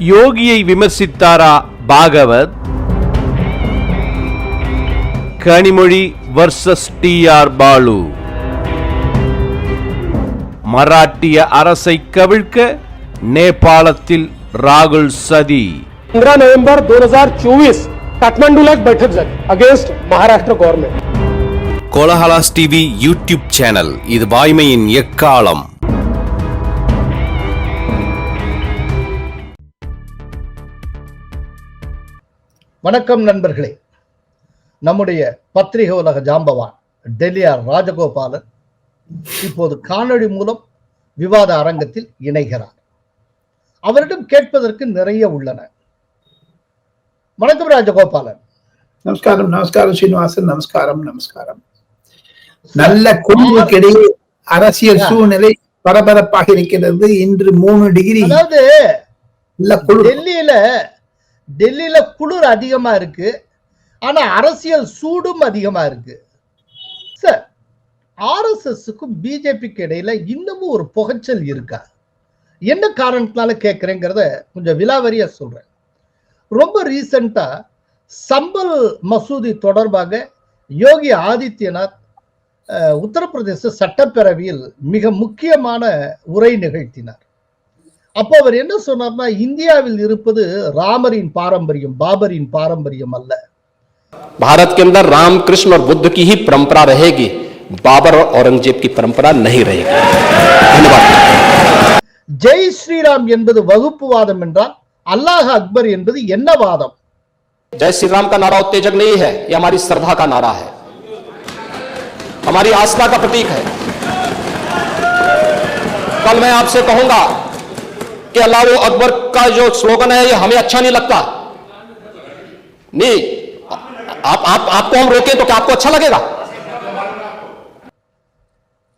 யோகியை விமர்சித்தாரா Bhagwat? Kanimozhi versus TR Baalu. மராட்டிய அரசை கவிழ்க்க நேபாளத்தில் ராகுல் சதி. 15 नोव्हेंबर 2024 काठमांडूला एक बैठक झाली against Maharashtra government. Kolahalas TV YouTube channel, இது வாய்மையின் எக்காலம். வணக்கம் நண்பர்களே. நம்முடைய பத்திரிகை உலக ஜாம்பவான் டெல்லி ராஜகோபாலன் இப்போது காணொளி மூலம் விவாத அரங்கத்தில் இணைகிறார். அவரிடம் கேட்பதற்கு நிறைய உள்ளன. வணக்கம் ராஜகோபாலன். நமஸ்காரம். நமஸ்காரம் ஸ்ரீனிவாசன். நமஸ்காரம். நமஸ்காரம். நல்ல குழுவுக்கிடையே அரசியல் சூழ்நிலை பரபரப்பாக இருக்கிறது. இன்று 3 டிகிரி. அதாவது டெல்லியில குளிர் அதிகமா இருக்கு, ஆனா அரசியல் சூடும் அதிகமா இருக்கு. சார், RSSக்கும் பிஜேபிக்கு இடையில இன்னமும் ஒரு புகைச்சல் இருக்கா? என்ன காரணத்தினால கேட்கிறேங்கிறத கொஞ்சம் விலாவரியா சொல்றேன். ரொம்ப ரீசெண்டா சம்பல் மசூதி தொடர்பாக யோகி ஆதித்யநாத் உத்தரப்பிரதேச சட்டப்பேரவையில் மிக முக்கியமான உரை நிகழ்த்தினார். அப்போ அவர் என்ன சொன்னார்னா, இந்தியாவில் இருப்பது ராமரின் பாரம்பரியம், பாபரின் பாரம்பரியம் அல்ல. भारत के अंदर राम कृष्ण और बुद्ध की ही परंपरा रहेगी, बाबर और औरंगजेब की परंपरा नहीं रहेगी. धन्यवाद. ஜெய் ஸ்ரீராம் என்பது வகுப்புவாதம் என்றால் அல்லாஹ் அக்பர் என்பது என்ன வாதம்? जय श्री राम का नारा उत्तेजक नहीं है, यह हमारी श्रद्धा का नारा है, हमारी आस्था का प्रतीक है. कल मैं आपसे कहूंगा कि अल्लाह अकबर का जो स्लोगन है, यह हमें अच्छा नहीं लगता. नहीं, आपको हम रोकें तो क्या आपको अच्छा लगेगा?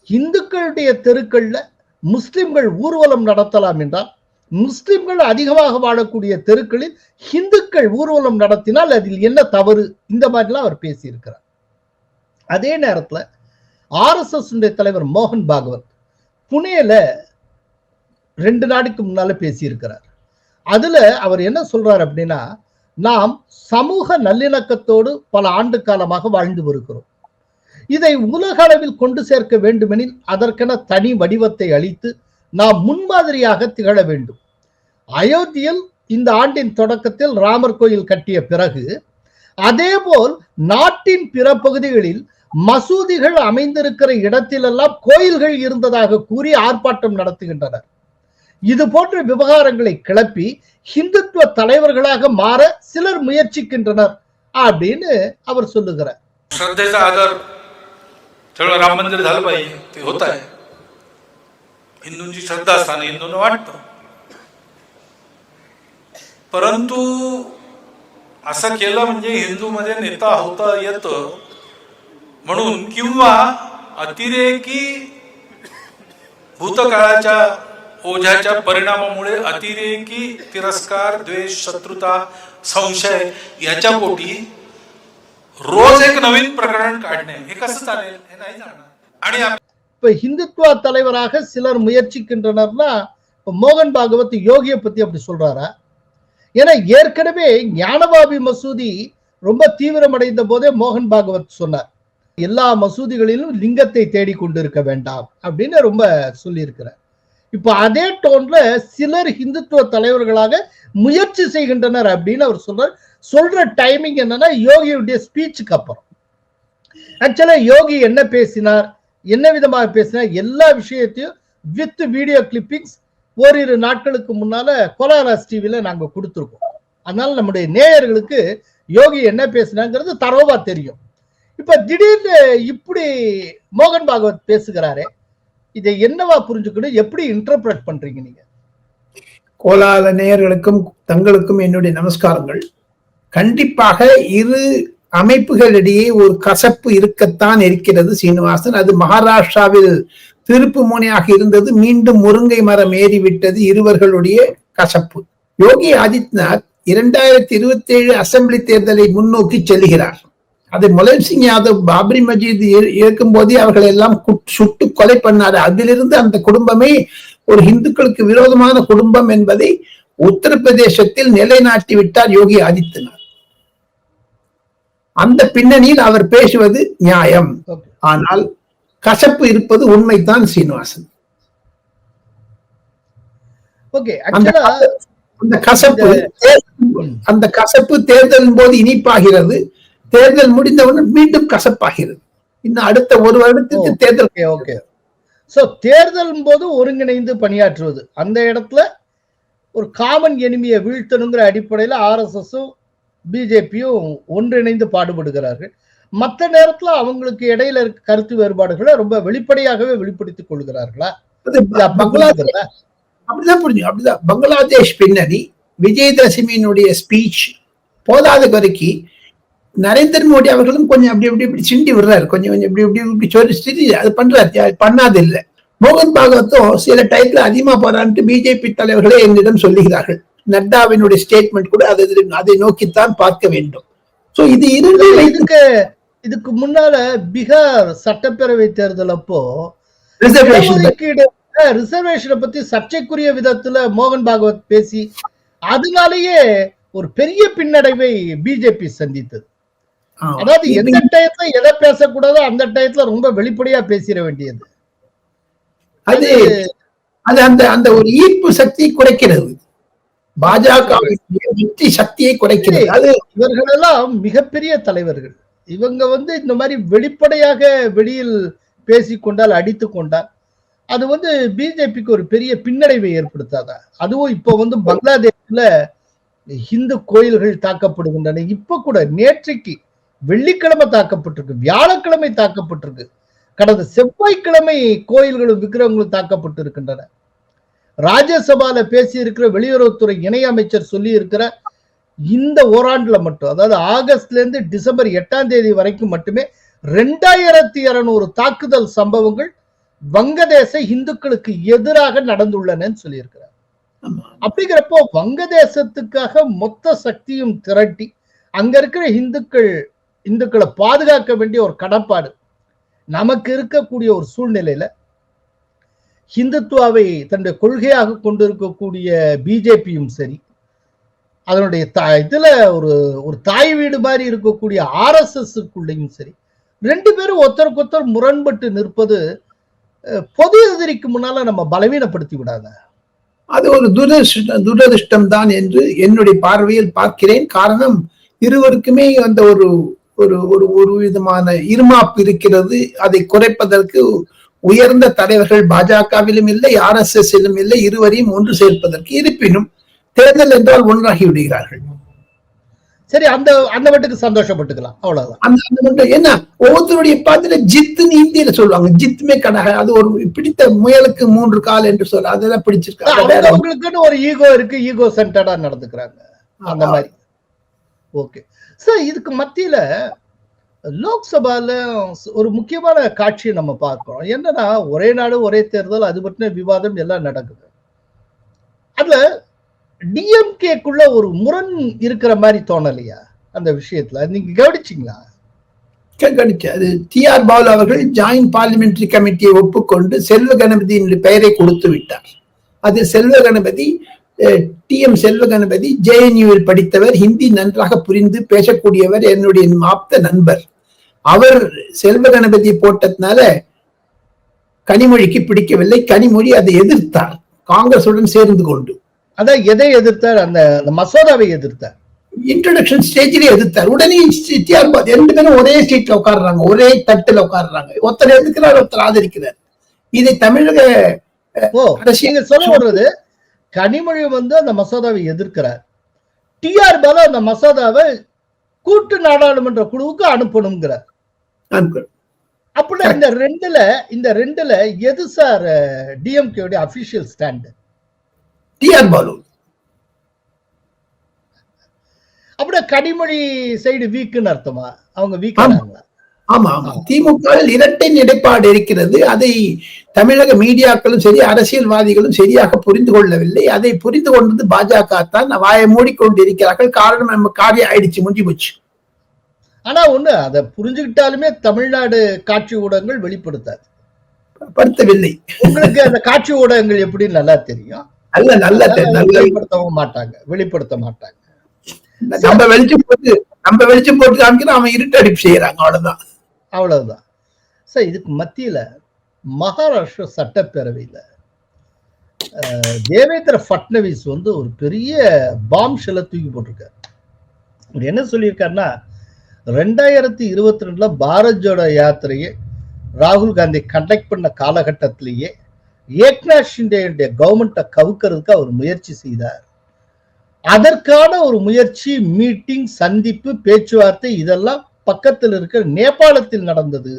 இந்துக்களுடைய தெருக்கள்ல முஸ்லிம்கள் ஊர்வலம் நடத்தலாம் என்றால், முஸ்லிம்கள் அதிகமாக வாழக்கூடிய தெருக்களில் இந்துக்கள் ஊர்வலம் நடத்தினால் அதில் என்ன தவறு? இந்த மாதிரிலாம் அவர் பேசியிருக்கிறார். அதே நேரத்தில் RSS தலைவர் மோகன் பாகவத் புனேல 2 நாளைக்கு முன்னால பேசியிருக்கிறார். அதுல அவர் என்ன சொல்றார் அப்படின்னா, நாம் சமூக நல்லிணக்கத்தோடு பல ஆண்டு காலமாக வாழ்ந்து வருகிறோம். இதை உலக அளவில் கொண்டு சேர்க்க வேண்டுமெனில் அதற்கென தனி வடிவத்தை அளித்து நாம் முன்மாதிரியாக திகழ வேண்டும். அயோத்தியில் இந்த ஆண்டின் தொடக்கத்தில் ராமர் கோயில் கட்டிய பிறகு, அதேபோல் நாட்டின் பிற பகுதிகளில் மசூதிகள் அமைந்திருக்கிற இடத்திலெல்லாம் கோயில்கள் இருந்ததாக கூறி ஆர்ப்பாட்டம் நடத்துகின்றனர். இது போன்ற விவகாரங்களை கிளப்பி ஹிந்துத்துவ தலைவர்களாக மாற சிலர் முயற்சிக்கின்றனர் அப்படின்னு அவர் சொல்லுகிறார். श्रद्धेचा आदर सगळं राम मंदिर झालं पाहिजे, ते होत आहे. हिंदूंची श्रद्धा असताना हिंदूंना वाटतं, परंतु असं केलं म्हणजे हिंदूमध्ये नेता होता येतं म्हणून, किंवा अतिरेकी भूतकाळाच्या ओझ्याच्या परिणामामुळे अतिरेकी तिरस्कार, द्वेष, शत्रुता, संशय याच्या पोटी रोज एक नवीन प्रकरण काढणे हे कसं चालेल? हे नाही जाणार. आणि இப்ப ஹிந்துத்துவ தலைவராக சிலர் முயற்சிக்கின்றனர்னா, மோகன் பாகவத் யோகியை பத்தி அப்படி சொல்றாரா? ஏன்னா ஏற்கனவே ஞானபாபி மசூதி ரொம்ப தீவிரமடைந்த போதே மோகன் பாகவத் சொன்னார், எல்லா மசூதிகளிலும் லிங்கத்தை தேடிக்கொண்டிருக்க வேண்டாம் அப்படின்னு ரொம்ப சொல்லியிருக்கிறார். இப்ப அதே டோன்ல சிலர் ஹிந்துத்துவ தலைவர்களாக முயற்சி செய்கின்றனர் அப்படின்னு அவர் சொல்றார். சொல்ற டைமிங் என்னன்னா, யோகியுடைய ஸ்பீச்சுக்கு அப்புறம். ஆக்சுவலா யோகி என்ன பேசினார், என்ன விதமாக பேசினார், எல்லா விஷயத்தையும் வித் வீடியோ கிளிப்பிங்ஸ் ஓரிரு நாட்களுக்கு முன்னால கோலஹலாஸ் டிவில நாங்க கொடுத்துருக்கோம். அதனால நம்முடைய நேயர்களுக்கு யோகி என்ன பேசினாங்கிறது தரோவா தெரியும். இப்ப திடீர்னு இப்படி மோகன் பாகவத் பேசுகிறாரே, இதை என்னவா புரிஞ்சுக்கணும், எப்படி இன்டர்பிரட் பண்றீங்க நீங்க? கோலால நேயர்களுக்கும் தங்களுக்கும் என்னுடைய நமஸ்காரங்கள். கண்டிப்பாக இரு அமைப்புகளிடையே ஒரு கசப்பு இருக்கத்தான் இருக்கிறது சீனிவாசன். அது மகாராஷ்டிராவில் திருப்பு முனையாக இருந்தது, மீண்டும் முருங்கை மரம் ஏறிவிட்டது இருவர்களுடைய கசப்பு. யோகி ஆதித்யநாத் 2027 அசெம்பிளி தேர்தலை முன்னோக்கி செல்கிறார். அது முலாயம் சிங் யாதவ் பாபரி மஜீத் இருக்கும் போதே அவர்கள் எல்லாம் சுட்டு கொலை பண்ணாரு. அதிலிருந்து அந்த குடும்பமே ஒரு இந்துக்களுக்கு விரோதமான குடும்பம் என்பதை உத்தரப்பிரதேசத்தில் நிலைநாட்டி விட்டார் யோகி ஆதித்யநாத். அந்த பின்னணியில் அவர் பேசுவது நியாயம். ஆனால் கசப்பு இருப்பது உண்மைதான் சீனிவாசன். அந்த கசப்பு தேர்தலின் போது இனிப்பாகிறது, தேர்தல் முடிந்தவுடன் மீண்டும் கசப்பாகிறது. இன்னும் அடுத்த ஒரு வருடத்திற்கு தேர்தல். தேர்தல் போது ஒருங்கிணைந்து பணியாற்றுவது, அந்த இடத்துல ஒரு காமன் எனிமியை வீழ்த்தணுங்கிற அடிப்படையில் RSSம் பிஜேபியும் ஒன்றிணைந்து பாடுபடுகிறார்கள். மற்ற நேரத்துல அவங்களுக்கு இடையில இருக்க கருத்து வேறுபாடுகளை ரொம்ப வெளிப்படையாகவே வெளிப்படுத்திக் கொள்கிறார்களா? அப்படிதான் புரிஞ்சு. அப்படிதான் பங்களாதேஷ் பின்னணி, விஜயதசமியினுடைய ஸ்பீச் போதாத வரைக்கும் நரேந்திர மோடி அவர்களும் கொஞ்சம் அப்படி அப்படி இப்படி சிண்டி விடுறாரு, கொஞ்சம் கொஞ்சம் இப்படி இப்படி இப்படி சொல்லி அது பண்றாரு, பண்ணாது இல்லை. மோகன் பாகவத்தும் சில டைத்துல அதிகமா போறான்ட்டு பிஜேபி தலைவர்களே என்னிடம் சொல்லுகிறார்கள். நட்டாவினுடைய ஸ்டேட்மெண்ட் கூட அதை நோக்கித்தான் பார்க்க வேண்டும். சோ இது இதுக்கு முன்னால பீகார் சட்டப்பேரவை தேர்தல் அப்போ ரிசர்வேஷனை பத்தி சர்ச்சைக்குரிய விதத்துல மோகன் பாகவத் பேசி அதனாலேயே ஒரு பெரிய பின்னடைவை பிஜேபி சந்தித்தது. அதாவது எந்த டயத்துல எதை பேசக்கூடாதோ அந்த டயத்துல ரொம்ப வெளிப்படையா பேசிட வேண்டியது. அது அந்த அந்த ஒரு ஈர்ப்பு சக்தியை குறைக்கிறது, பாஜக வெற்றி சக்தியை குறைக்கிறது. அது இவர்களெல்லாம் மிகப்பெரிய தலைவர்கள். இவங்க இந்த மாதிரி வெளிப்படையாக வெளியில் பேசிக்கொண்டால் அடித்து கொண்டால் அது பிஜேபிக்கு ஒரு பெரிய பின்னடைவை ஏற்படுத்தாதா? அதுவும் இப்ப பங்களாதேஷ்ல இந்து கோயில்கள் தாக்கப்படுகின்றன. இப்ப கூட நேற்றைக்கு வெள்ளிக்கிழமை தாக்கப்பட்டிருக்கு, வியாழக்கிழமை தாக்கப்பட்டிருக்கு, கடந்த செவ்வாய்க்கிழமை கோயில்களும் விக்கிரகங்களும் தாக்கப்பட்டு இருக்கின்றன. ராஜ்யசபால பேசி இருக்கிற வெளியுறவுத்துறை இணை அமைச்சர் சொல்லி இருக்கிற இந்த ஓராண்டுல மட்டும், அதாவது ஆகஸ்ட்ல இருந்து டிசம்பர் 8ஆம் தேதி வரைக்கும் மட்டுமே 2200 தாக்குதல் சம்பவங்கள் வங்கதேச இந்துக்களுக்கு எதிராக நடந்துள்ளனன்னு சொல்லியிருக்கிறார். அப்படிங்கிறப்போ வங்கதேசத்துக்காக மொத்த சக்தியும் திரட்டி அங்க இருக்கிற இந்துக்களை பாதுகாக்க வேண்டிய ஒரு கடப்பாடு நமக்கு இருக்கக்கூடிய ஒரு சூழ்நிலையில ஹிந்துத்துவாவை தன்னுடைய கொள்கையாக கொண்டிருக்கக்கூடிய பிஜேபியும் சரி, அதனுடைய இதுல ஒரு தாய் வீடு மாதிரி இருக்கக்கூடிய RSSக்குள்ளேயும் சரி, ரெண்டு பேரும் ஒருத்தருக்கு ஒருத்தர் முரண்பட்டு நிற்பது பொது எதிரிக்கு முன்னால நம்ம பலவீனப்படுத்தி விடாத. அது ஒரு துரதிருஷ்டம் தான் என்று என்னுடைய பார்வையில் பார்க்கிறேன். காரணம், இருவருக்குமே அந்த ஒரு ஒரு விதமான இருமாப்பு இருக்கிறது. அதை குறைப்பதற்கு உயர்ந்த தலைவர்கள் பாஜகவிலும் இல்லை, RSSலும் இல்லை, இருவரையும் ஒன்று சேர்ப்பதற்கு. இருப்பினும் தேர்தல் என்றால் ஒன்றாகி விடுகிறார்கள். சரி, அந்த மட்டுக்கு சந்தோஷப்பட்டுக்கலாம், அவ்வளவுதான். ஏன்னா ஒவ்வொருத்தருடைய பாத்துல ஜித்துன்னு இந்தியில சொல்லுவாங்க, ஜித்துமே கடக, அது ஒரு பிடித்த முயலுக்கு 3 கால் என்று சொல்ல, அதெல்லாம் பிடிச்சிருக்காங்க. அவங்களுக்குன்னு ஒரு ஈகோ இருக்கு, ஈகோ சென்டர்டா நடந்துக்கிறாங்க அந்த மாதிரி. ஓகே சார், இதுக்கு மத்தியில லோக்சபால ஒரு முக்கியமான காட்சியை நம்ம பார்க்கிறோம். என்னன்னா, ஒரே நாடு ஒரே தேர்தல், அது பற்றின விவாதம் எல்லாம் நடக்குது. அதுல டிஎம்கேக்குள்ள ஒரு முரண் இருக்கிற மாதிரி தோணலையா அந்த விஷயத்துல? நீங்க கவனிச்சீங்களா? அது TR பாலு அவர்கள் ஜாயிண்ட் பார்லிமெண்டரி கமிட்டியை ஒப்புக்கொண்டு செல்வ கணபதியின் பெயரை கொடுத்து விட்டார். அது செல்வ கணபதி, TM செல்வ கணபதி JNUவில் படித்தவர், ஹிந்தி நன்றாக புரிந்து பேசக்கூடியவர், என்னுடைய ஆப்த நண்பர். அவர் செல்வ கணபதி போட்டதுனால கனிமொழிக்கு பிடிக்கவில்லை. கனிமொழி அதை எதிர்த்தார், காங்கிரசுடன் சேர்ந்து கொண்டு. அதான் எதை எதிர்த்தார்? அந்த மசோதாவை எதிர்த்தார், இன்ட்ரோடக்ஷன் ஸ்டேஜ்ல எதிர்த்தார். உடனே ரெண்டு பேரும் ஒரே சீட்ல உட்கார்றாங்க, ஒரே தட்டுல உட்கார்றாங்க. ஒருத்தர் எதிர்க்கிறார், ஒருத்தர் ஆதரிக்கிறார். இதை தமிழக நீங்க சொல்ல வர்றது, கனிமொழி அந்த மசோதாவை எதிர்க்கிறார், TR பாலு அந்த மசோதாவை கூட்டு நாடாளுமன்ற குழுவுக்கு அனுப்பணுங்கிறார். அப்படின்னா இந்த ரெண்டுல எது சார் டிஎம்கே உடைய அபிஷியல் ஸ்டாண்ட்? TR பாலு. அப்படியே கனிமொழி சைடு வீக்குன்னு அர்த்தமா? அவங்க வீக் ஆனாங்களா? ஆமா ஆமா, திமுகவில் இரட்டை நிலைப்பாடு இருக்கிறது. அதை தமிழக மீடியாக்களும் சரி, அரசியல்வாதிகளும் சரியாக புரிந்து கொள்ளவில்லை. அதை புரிந்து கொண்டது பாஜக தான். வாயை மூடிக்கொண்டு இருக்கிறார்கள். காரணம், நம்ம காரியம் ஆயிடுச்சு, முடிஞ்சு போச்சு. ஆனா ஒண்ணு, அதை புரிஞ்சுக்கிட்டாலுமே தமிழ்நாடு காட்சி ஊடகங்கள் வெளிப்படுத்தாது, படுத்தவில்லை. உங்களுக்கு அந்த காட்சி ஊடகங்கள் எப்படி நல்லா தெரியும். நல்ல நல்ல வெளிப்படுத்தவும் வெளிப்படுத்த மாட்டாங்க. நம்ம வெளிச்சம் போட்டு காமிக்கிறோம், அவன் இருட்டடிப்பு செய்யறாங்க, அவ்வளவுதான். சார், இதுக்கு மத்தியில மகாராஷ்டிரா சட்டப்பேரவையில தேவேந்திர பட்னவிஸ் வந்து ஒரு பெரிய பாம் ஷெல்ல தூக்கி போட்டிருக்காரு. அவர் என்ன சொல்லியிருக்காருன்னா, 2022 பாரத் ஜோடோ யாத்திரையை ராகுல் காந்தி கண்டக்ட் பண்ண காலகட்டத்திலேயே ஏக்நாத் ஷிண்டே கவர்மெண்ட்டை கவுக்கிறதுக்கு அவர் முயற்சி செய்தார். அதற்கான ஒரு முயற்சி, மீட்டிங், சந்திப்பு, பேச்சுவார்த்தை இதெல்லாம் பக்கத்தில் இருக்கிற நேபாளத்தில் நடந்தது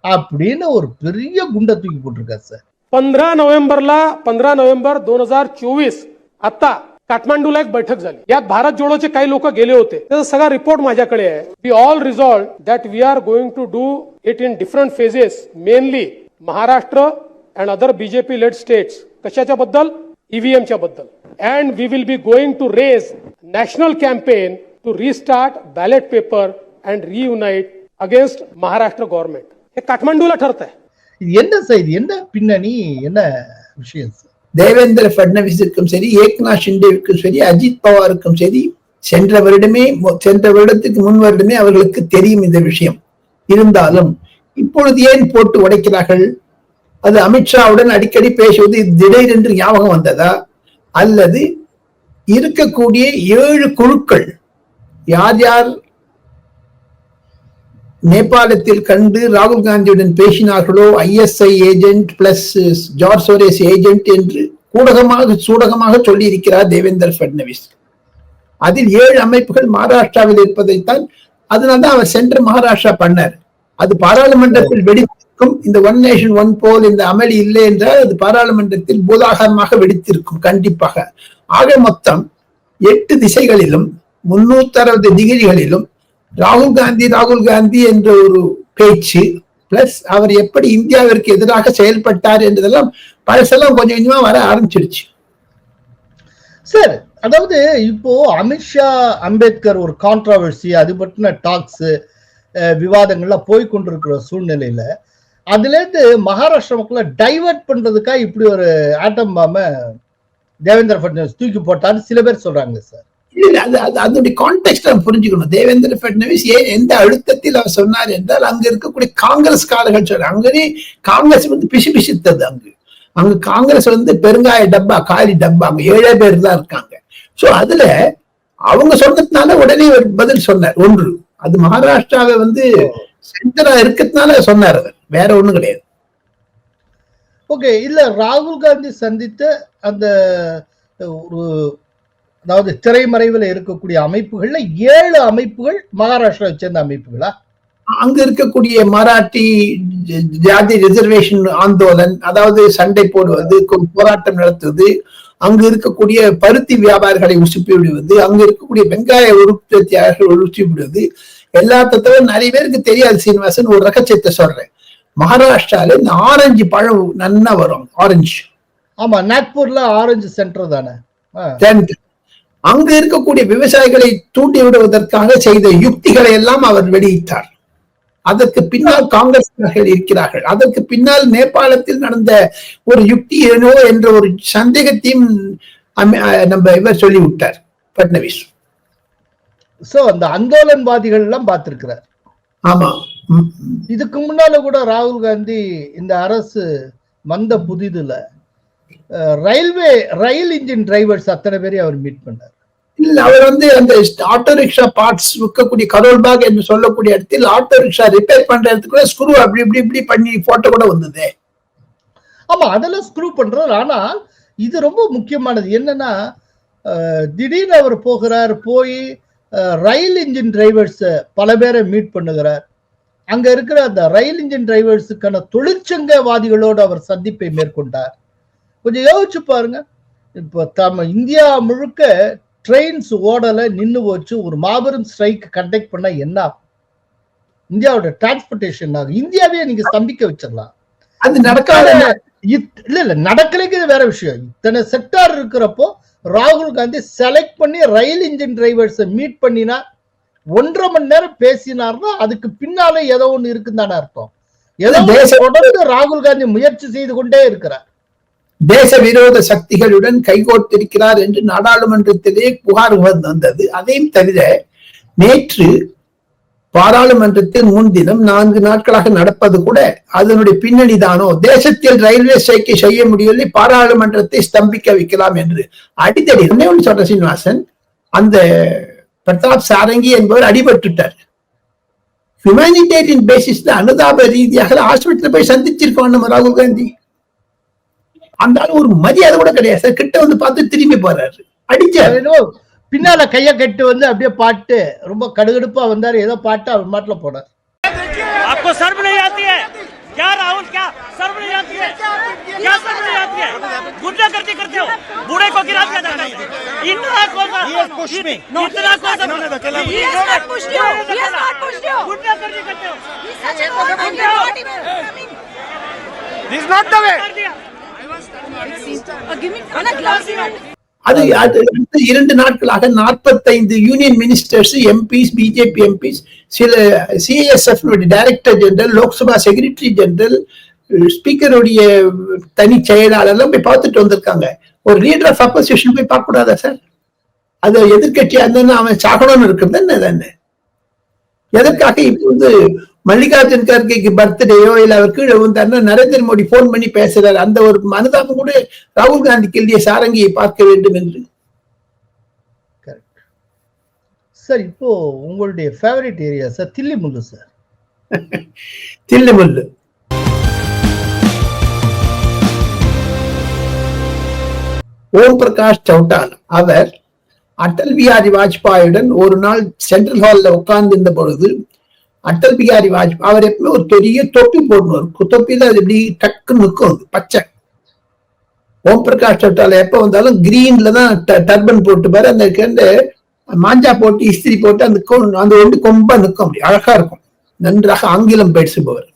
அப்படின்னு ஒரு பெரிய குண்டை தூக்கி போட்டிருக்காரு சார். 15 नोव्हेंबर 2024 आता काठमांडूला एक बैठक झाली. यात भारत जोडोचे काही लोक गेले होते. त्याचा सगळा रिपोर्ट माझ्याकडे आहे. We all resolve that we are going to do it in different phases, mainly Maharashtra and other BJP led states. कशाच्या बद्दल? ईव्हीएमच्या बद्दल. And we will be going to raise national campaign to restart ballot paper and reunite against Maharashtra government. हे काठमांडूला ठरत आहे. இது என்ன செய்தி, என்ன பின்னணி, என்ன விஷயம் சார்? தேவேந்திர பட்னவிஸுக்கும் சரி, ஏக்நாத் ஷிண்டேவுக்கும் சரி, அஜித் பவாருக்கும் சரி, சென்ற வருடத்துக்கு முன் வருடமே அவர்களுக்கு தெரியும் இந்த விஷயம். இருந்தாலும் இப்பொழுது ஏன் போட்டு உடைக்கிறார்கள்? அது அமித்ஷாவுடன் அடிக்கடி பேசுவது திடீரென்று ஞாபகம் வந்ததா, அல்லது இருக்கக்கூடிய 7 குழுக்கள் யார் யார் நேபாளத்தில் கண்டு ராகுல் காந்தியுடன் பேசினார்களோ, ISI agent plus George Soros agent என்று சூடகமாக சொல்லி இருக்கிறார் தேவேந்திர பட்னவிஸ். அதில் 7 அமைப்புகள் மகாராஷ்டிராவில் இருப்பதைத்தான், அதனால்தான் அவர் சென்ட்ரல் மகாராஷ்டிரா பண்ணார். அது பாராளுமன்றத்தில் வெடித்திருக்கும். இந்த ஒன் நேஷன் ஒன் போல் இந்த அமளி இல்லை என்றால் அது பாராளுமன்றத்தில் பூதாகரமாக வெடித்திருக்கும் கண்டிப்பாக. ஆக மொத்தம் 8 திசைகளிலும் 360 டிகிரிகளிலும் ராகுல் காந்தி என்ற ஒரு பேச்சு, பிளஸ் அவர் எப்படி இந்தியாவிற்கு எதிராக செயல்பட்டார் என்றதெல்லாம் பழசெல்லாம் கொஞ்சம் கொஞ்சமா வர ஆரம்பிச்சிருச்சு சார். அதாவது இப்போ அமித்ஷா அம்பேத்கர் ஒரு கான்ட்ராவர்சி, அது பற்றின டாக்ஸ், விவாதங்கள்லாம் போய்கொண்டிருக்கிற சூழ்நிலையில அதுல இருந்து மகாராஷ்டிரா மக்களை டைவர்ட் பண்றதுக்காக இப்படி ஒரு ஆட்டம் பாம தேவேந்திர பட்னவிஸ் தூக்கி போட்டான்னு சில பேர் சொல்றாங்க சார். அதனுடைய கான்டெக்ஸ்ட் புரிஞ்சுக்கணும். தேவேந்திர பட்னவிஸ் எந்த அழுத்தத்தில் அவர் சொன்னார் என்றால், அங்க இருக்கக்கூடிய காங்கிரஸ் காரர்கள் சொல்றாங்க, அங்கே காங்கிரஸ் வந்து பிசுத்தது. அங்க காங்கிரஸ் வந்து பெருங்காய டப்பா, காலி டப்பா, அங்க 7 பேர் தான் இருக்காங்க. சோ அதுல அவங்க சொன்னதுனால உடனே ஒரு பதில் சொன்னார். ஒன்று, அது மகாராஷ்டிராவை வந்து சென்டரா இருக்கிறதுனால சொன்னார், அவர் வேற ஒண்ணும் கிடையாது. ஓகே, இல்ல ராகுல் காந்தி சந்தித்த அந்த ஒரு, அதாவது திரைமறைவில் இருக்கக்கூடிய அமைப்புகள்ல 7 அமைப்புகள் மகாராஷ்டிராவை சேர்ந்த அமைப்புகளா? அங்க இருக்கக்கூடிய மராட்டி ஜாதி ரிசர்வேஷன் ஆந்தோலன், அதாவது சண்டை போடுவது, போராட்டம் நடத்துவது, அங்கு இருக்கக்கூடிய பருத்தி வியாபாரிகளை உசுப்பி விடுவது, அங்க இருக்கக்கூடிய வெங்காய உற்பத்தியாளர்கள் உசுப்பி விடுவது, எல்லாத்தையும் நிறைய பேருக்கு தெரியாது. சீனிவாசன், ஒரு ரகசியத்தை சொல்றேன். மகாராஷ்டிரால இந்த ஆரஞ்சு பழம் நன்னா வரும், ஆரஞ்சு. ஆமா, நாக்பூர்ல ஆரஞ்சு சென்டர் தானே. அங்க இருக்கக்கூடிய விவசாயிகளை தூண்டி விடுவதற்காக செய்த யுக்திகளை எல்லாம் அவர் வெளியிட்டார். அதற்கு பின்னால் காங்கிரஸ்காரர்கள் இருக்கிறார்கள். அதற்கு பின்னால் நேபாளத்தில் நடந்த ஒரு யுக்தி ஏனோ என்ற ஒரு சந்தேகத்தையும் நம்ம இவர் சொல்லிவிட்டார் பட்னவிஸ். சோ அந்த ஆந்தோலன்வாதிகள் எல்லாம் பார்த்திருக்கிறார். ஆமா, இதுக்கு முன்னால கூட ராகுல் காந்தி இந்த அரசு வந்த புதிதுல ரயில் இன்ஜின் டிரைவர்ஸ் அத்தனை பேரையும் அவர் மீட் பண்ணார். இல்ல, அவர் வந்து அந்த ஆட்டோ ரிக்ஷா பார்ட்ஸ் விற்கக்கூடிய கரோல்பாக் என்று சொல்லக்கூடிய இடத்தில் ஆட்டோ ரிக்ஷா ரிப்பேர் பண்ற இடத்துக்குள்ள ஸ்க்ரூ அப்படி இப்படி இப்படி பண்ணி போட்டோ கூட வந்தது. ஆமா, அதெல்லாம் ஸ்க்ரூ பண்றாரு. ஆனால் இது ரொம்ப முக்கியமானது என்னன்னா, திடீர்னு அவர் போகிறார், போய் ரயில் இன்ஜின் டிரைவர்ஸ் பல பேரை மீட் பண்ணுகிறார். அங்க இருக்கிற அந்த ரயில் இன்ஜின் டிரைவர்ஸுக்கான தொழிற்சங்கவாதிகளோடு அவர் சந்திப்பை மேற்கொண்டார். கொஞ்சம் யோசிச்சு பாருங்க, இப்ப இந்தியா முழுக்க ட்ரெயின்ஸ் ஓடல, நின்னு போச்சு, ஒரு மாபெரும் ஸ்ட்ரைக் கண்டக்ட் பண்ணா என்ன ஆகும்? இந்தியாவோட டிரான்ஸ்போர்டேஷன் ஆகும். இந்தியாவே நீங்க ஸ்தம்பிக்க வச்சிடலாம். அது நடக்காத இல்ல நடக்கலைங்கிறது வேற விஷயம். இத்தனை செக்டார் இருக்கிறப்போ ராகுல் காந்தி செலக்ட் பண்ணி ரயில் இன்ஜின் டிரைவர்ஸை மீட் பண்ணினா 1.5 மணி நேரம் பேசினார்னா அதுக்கு பின்னாலே ஏதோ ஒண்ணு இருக்குன்னு தானே அர்த்தம். ஏதோ தொடர்ந்து ராகுல் காந்தி முயற்சி செய்து கொண்டே இருக்கிறார். தேச விரோத சக்திகளுடன் கைகோர்த்திருக்கிறார் என்று நாடாளுமன்றத்திலே புகார் வந்தது. அதையும் தவிர நேற்று பாராளுமன்றத்தில் முன்தினம் 4 நாட்களாக நடப்பது கூட அதனுடைய பின்னணிதானோ, தேசத்தில் ரயில்வே ஸ்ட்ரைக்கை செய்ய முடியவில்லை, பாராளுமன்றத்தை ஸ்தம்பிக்க வைக்கலாம் என்று அடித்தடி சொல்ற சீனிவாசன், அந்த பிரதாப் சாரங்கி என்பவர் அடிபட்டுட்டார். ஹியூமானிடேரியன் பேசிஸ்ல அனுதாப ரீதியாக ஹாஸ்பிட்டல் போய் சந்திச்சிருக்கோம் நம்ம ராகுல் காந்தி. அந்த ஒரு மரியாதை கூட கிடையாது சார். கிட்ட வந்து பார்த்து திரும்பி போறாரு, அடிச்சாரு. பின்னால கைய கட்டு வந்து அப்படியே பாட்டு ரொம்ப கடுகடுப்பா வந்தாரு, ஏதோ பாட்டு அவர் மாட்டுல போனார். आपको शर्म नहीं आती है क्या राहुल? क्या शर्म नहीं आती है? क्या शर्म नहीं आती है? गुंडागर्दी करते हो, बूढ़े को गिरा दिया जाता है। इतना को इतना को गुंडागर्दी करते हो। This is not the way. அது 2 நாட்களாக 45 union ministers, MPs, BJP MPs, சில CSF director general, Lok Sabha secretary general, ஸ்பீக்கருடைய தனி செயலாளர் எல்லாம் போய் பார்த்துட்டு வந்திருக்காங்க. ஒரு லீடர் ஆஃப் அப்போசிஷன் போய் பார்க்க கூடாதா சார்? அது எதிர்கட்சியா இருந்தா அவன் சாகணும்னு இருக்குது தானே. எதற்காக இப்ப வந்து மல்லிகார்ஜுன் கர்கேக்கு பர்த்டேயோ இல்ல அவர் கீழே வந்தாருன்னா நரேந்திர மோடி போன் பண்ணி பேசுறாரு, அந்த ஒரு அனுதாபம் கூட ராகுல் காந்திக்கு இல்லையே சாரங்கியை பார்க்க வேண்டும் என்று. சார், இப்போ உங்களுடைய favourite area sir தில்லிமுல்லு sir. தில்லிமுல்லு Om Prakash சௌட்டாலா அவர் அடல் பிஹாரி வாஜ்பாயுடன் ஒரு நாள் சென்ட்ரல் ஹால்ல உட்கார்ந்து இருந்த பொழுது, அடல் பிஹாரி வாஜ்பாய் அவர் எப்பவுமே ஒரு பெரிய தொப்பி போடணும், தொப்பில அது எப்படி டக்கு நிற்கும் பச்சை. ஓம் பிரகாஷ் சௌட்டாலா எப்ப வந்தாலும் கிரீன்ல தான் டர்பன் போட்டு பாரு, அந்த மாஞ்சா போட்டு இஸ்திரி போட்டு அந்த ஒன்று கொம்பா நிற்கும், அப்படி அழகா இருக்கும். நன்றாக ஆங்கிலம் பேசுபவர்.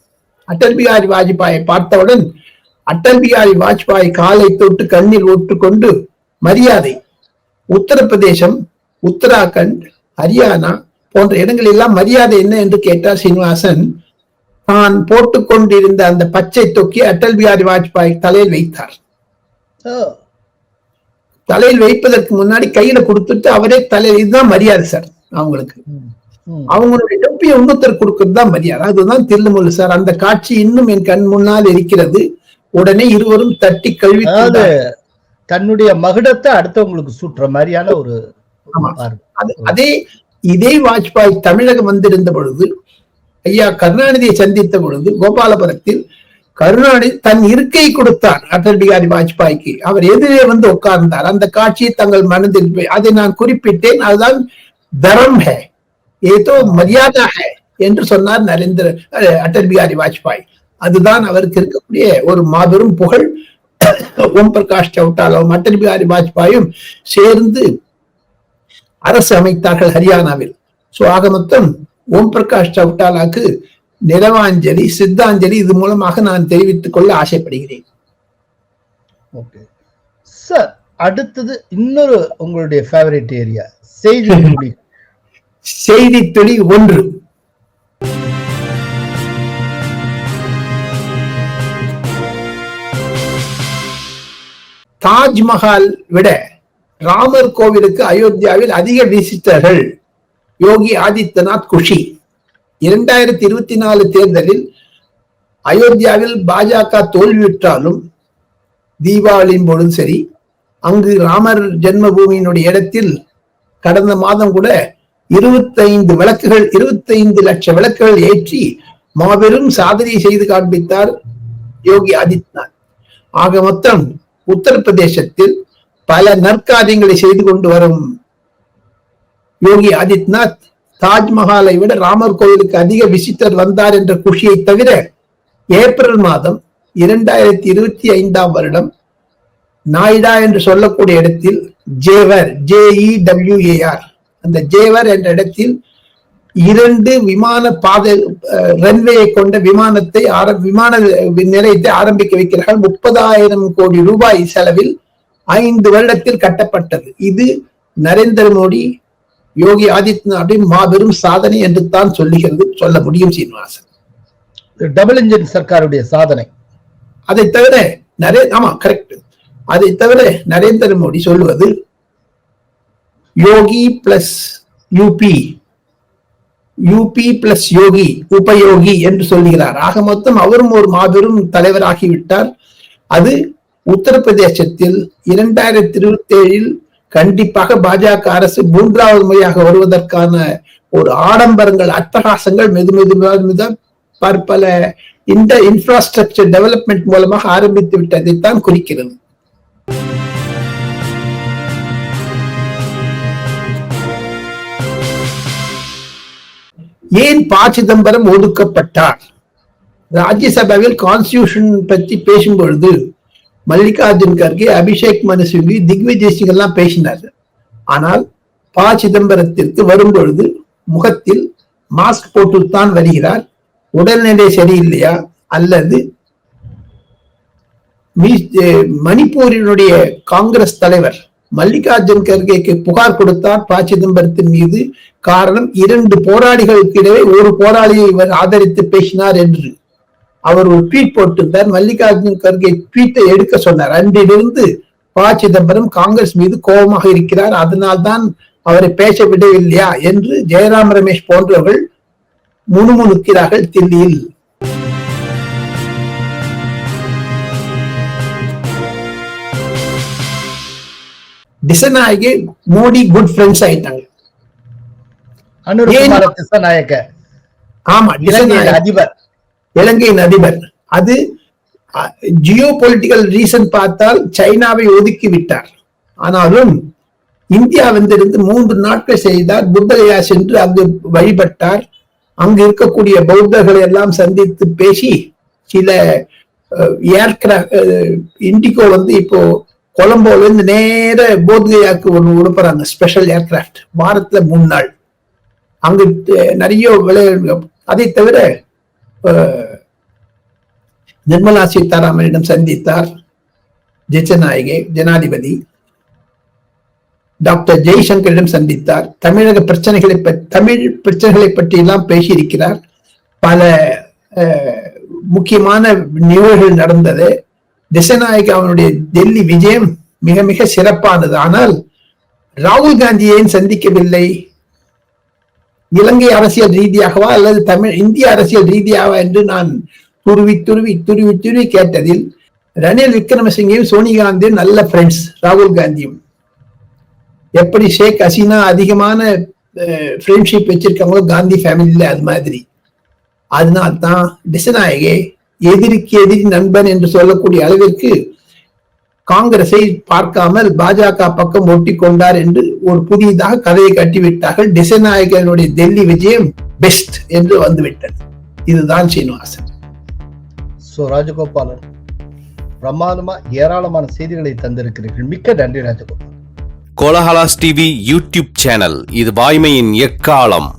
அடல் பிஹாரி வாஜ்பாயை பார்த்தவுடன் அடல் பிஹாரி வாஜ்பாய் காலை தொட்டு கண்ணில் ஒட்டுக்கொண்டு மரியாதை. உத்தரப்பிரதேசம், உத்தராகண்ட், ஹரியானா போன்ற இடங்கள் எல்லாம் மரியாதை என்ன என்று கேட்டார் சீனிவாசன். தான் போட்டுக்கொண்டிருந்த அந்த பச்சை தொக்கி அடல் பிஹாரி வாஜ்பாய் தலையில் வைத்தார். தலையில் வைப்பதற்கு முன்னாடி கையில கொடுத்துட்டு அவரே தலையில், இதுதான் மரியாதை சார் அவங்களுக்கு. அவங்களுடைய தொப்பியை இன்னொருத்தர் கொடுக்கறது தான் மரியாதை. அதுதான் தில்லுமுல்லு சார். அந்த காட்சி இன்னும் என் கண் முன்னால் இருக்கிறது. உடனே இருவரும் தட்டி கழுவி தன்னுடைய மகுடத்தை அடுத்தவங்களுக்கு சுற்ற மாதிரியான ஒரு இதே வாஜ்பாய் தமிழகம் வந்திருந்த பொழுது, ஐயா கருணாநிதியை சந்தித்த பொழுது கோபாலபுரத்தில் கருணாநிதி தன் இருக்கை கொடுத்தார் அடல் பிஹாரி வாஜ்பாய்க்கு. அவர் எதிரே வந்து உட்கார்ந்தார். அந்த காட்சியை தங்கள் மனதில் அதை நான் குறிப்பிட்டேன். அதுதான் தரம் ஹே, ஏதோ மரியாதா ஹே என்று சொன்னார் அடல் பிஹாரி வாஜ்பாய். அதுதான் அவருக்கு இருக்கக்கூடிய ஒரு மாபெரும் புகழ். ஓம் பிரகாஷ் சௌட்டாலாவும் அடல் பிஹாரி வாஜ்பாயும் சேர்ந்து அரசு அமைத்தார்கள் ஹரியானாவில். சோ ஆக மொத்தம் ஓம் பிரகாஷ் சௌட்டாலாக்கு நிலவாஞ்சலி, சித்தாஞ்சலி இது மூலமாக நான் தெரிவித்துக் கொள்ள ஆசைப்படுகிறேன். ஓகே சார், அடுத்தது இன்னொரு உங்களுடைய ஃபேவரட் ஏரியா செய்தி துளி. செய்தி துளி 1. தாஜ்மஹால் விட ராமர் கோவிலுக்கு அயோத்தியாவில் அதிக விசிட்டர்கள். யோகி ஆதித்யநாத் குஷி. 2024 தேர்தலில் அயோத்தியாவில் பாஜக தோல்வியுற்றாலும் தீபாவளியின் பொழுது சரி, அங்கு ராமர் ஜென்மபூமியினுடைய இடத்தில் கடந்த மாதம் கூட 25 லட்சம் விளக்குகள் ஏற்றி மாபெரும் சாதனை செய்து காண்பித்தார் யோகி ஆதித்யநாத். ஆக மொத்தம் உத்தரப்பிரதேசத்தில் பல நற்காரியங்களை செய்து கொண்டு வரும் யோகி ஆதித்யநாத் தாஜ்மஹாலை விட ராமர் கோவிலுக்கு அதிக விசிட்டர் வந்தார் என்ற குஷியை தவிர, ஏப்ரல் மாதம் 2025 வருடம் நாய்டா என்று சொல்லக்கூடிய இடத்தில் ஜேவர், JEWAR, அந்த ஜேவர் என்ற இடத்தில் 2 விமான பாதை ரன்வேயை கொண்ட விமான நிலையத்தை ஆரம்பிக்க வைக்கிறார்கள். 30,000 கோடி ரூபாய் செலவில் 5 வருடத்தில் கட்டப்பட்டது. இது நரேந்திர மோடி, யோகி ஆதித்யநாத் மாபெரும் சாதனை என்று தான் சொல்ல முடியும் சீனிவாசன். டபுள் இன்ஜின் சர்க்காருடைய சாதனை. அதை தவிர ஆமா கரெக்ட். அதை தவிர நரேந்திர மோடி சொல்லுவது யோகி பிளஸ் யூபி, யூபி பிளஸ் யோகி, உபயோகி என்று சொல்லுகிறார். ஆக மொத்தம் அவரும் ஒரு மாபெரும் தலைவராகிவிட்டார். அது உத்தரப்பிரதேசத்தில் 2027 கண்டிப்பாக பாஜக அரசு 3வது முறையாக வருவதற்கான ஒரு ஆடம்பரங்கள், அட்டகாசங்கள் மெது பற்பல இந்த இன்ஃப்ராஸ்ட்ரக்சர் டெவலப்மெண்ட் மூலமாக ஆரம்பித்து விட்டதைத்தான் குறிக்கிறது. ஏன் ப. சிதம்பரம் ஒதுக்கப்பட்டார்? ராஜ்யசபாவில் கான்ஸ்டிடியூஷன் பற்றி பேசும் பொழுது மல்லிகார்ஜுன் கர்கே, அபிஷேக் மனு சிங்வி, திக்விஜய் சிங் எல்லாம் பேசினார். ஆனால் ப. சிதம்பரத்திற்கு வரும்பொழுது முகத்தில் மாஸ்க் போட்டுத்தான் வருகிறார். உடல்நிலை சரியில்லையா அல்லது மணிப்பூரினுடைய காங்கிரஸ் தலைவர் மல்லிகார்ஜுன் கர்கேக்கு புகார் கொடுத்தார் ப. சிதம்பரத்தின் மீது. காரணம், 2 போராளிகளுக்கு இடையே ஒரு போராளியை இவர் ஆதரித்து பேசினார் என்று அவர் ஒரு ட்வீட் போட்டிருந்தார். மல்லிகார்ஜுன் கர்கே ட்வீட்டை எடுக்க சொன்னார். அன்றிலிருந்து ப. சிதம்பரம் காங்கிரஸ் மீது கோபமாக இருக்கிறார். அதனால்தான் அவரை பேச விடவில்லையா என்று ஜெயராம் ரமேஷ் போன்றவர்கள் முணுமுணுக்கிறார்கள் தில்லியில். திசநாயகே மோடி குட் ஃப்ரெண்ட்ஸ் ஆயிட்டாங்க. ஆமா, அதிபர், இலங்கையின் அதிபர். அது ஜியோ பொலிட்டிக்கல் ரீசன் பார்த்தால் சைனாவை ஒதுக்கி விட்டார். ஆனாலும் இந்தியா வந்திருந்து 3 நாட்கள் செய்தார். புத்தகயா சென்று அங்கு வழிபட்டார். அங்கு இருக்கக்கூடிய பௌத்தர்களை எல்லாம் சந்தித்து பேசி சில ஏர்கிராப்ட், இண்டிகோ இப்போ கொலம்போல இருந்து நேர போத்கயாக்கு ஒன்று உடுப்புறாங்க, ஸ்பெஷல் ஏர்கிராப்ட். வாரத்துல 3 நாள் அங்கு நிறைய விளையாடு. அதை தவிர நிர்மலா சீதாராமனிடம் சந்தித்தார் ஜெயநாயகே ஜனாதிபதி. டாக்டர் ஜெய்சங்கரிடம் சந்தித்தார். தமிழக தமிழ் பிரச்சனைகளை பற்றி எல்லாம் பேசியிருக்கிறார். பல முக்கியமான நிகழ்வுகள் நடந்தது. திசநாயக் அவனுடைய டெல்லி விஜயம் மிக மிக சிறப்பானது. ஆனால் ராகுல் காந்தி ஏன் சந்திக்கவில்லை? இலங்கை அரசியல் ரீதியாகவா அல்லது இந்திய அரசியல் ரீதியாகவா என்று நான் துருவி கேட்டதில் ரணில் விக்ரமசிங்கையும் சோனியா காந்தியும் நல்ல ஃப்ரெண்ட்ஸ், ராகுல் காந்தியும். எப்படி ஷேக் ஹசீனா அதிகமான ஃப்ரெண்ட்ஷிப் வச்சிருக்காங்களோ காந்தி ஃபேமிலியில, அது மாதிரி. அதனால்தான் திசநாயகே எதிரிக்கு எதிரி நண்பன் என்று சொல்லக்கூடிய அளவிற்கு காங்கிரஸை பார்க்காமல் பாஜக பக்கம் ஒட்டி கொண்டார் என்று ஒரு புதியதாக கதையை கட்டிவிட்டார்கள். திசநாயகனுடைய டெல்லி விஜயம் பெஸ்ட் என்று வந்துவிட்டது. இதுதான் சீனிவாசன். ராஜகோபாலன், பிரமாதமா ஏராளமான செய்திகளை தந்திருக்கிறீர்கள். மிக்க நன்றி Rajagopal. Kolahalas TV YouTube channel, இது வாய்மையின் எக்காலம்.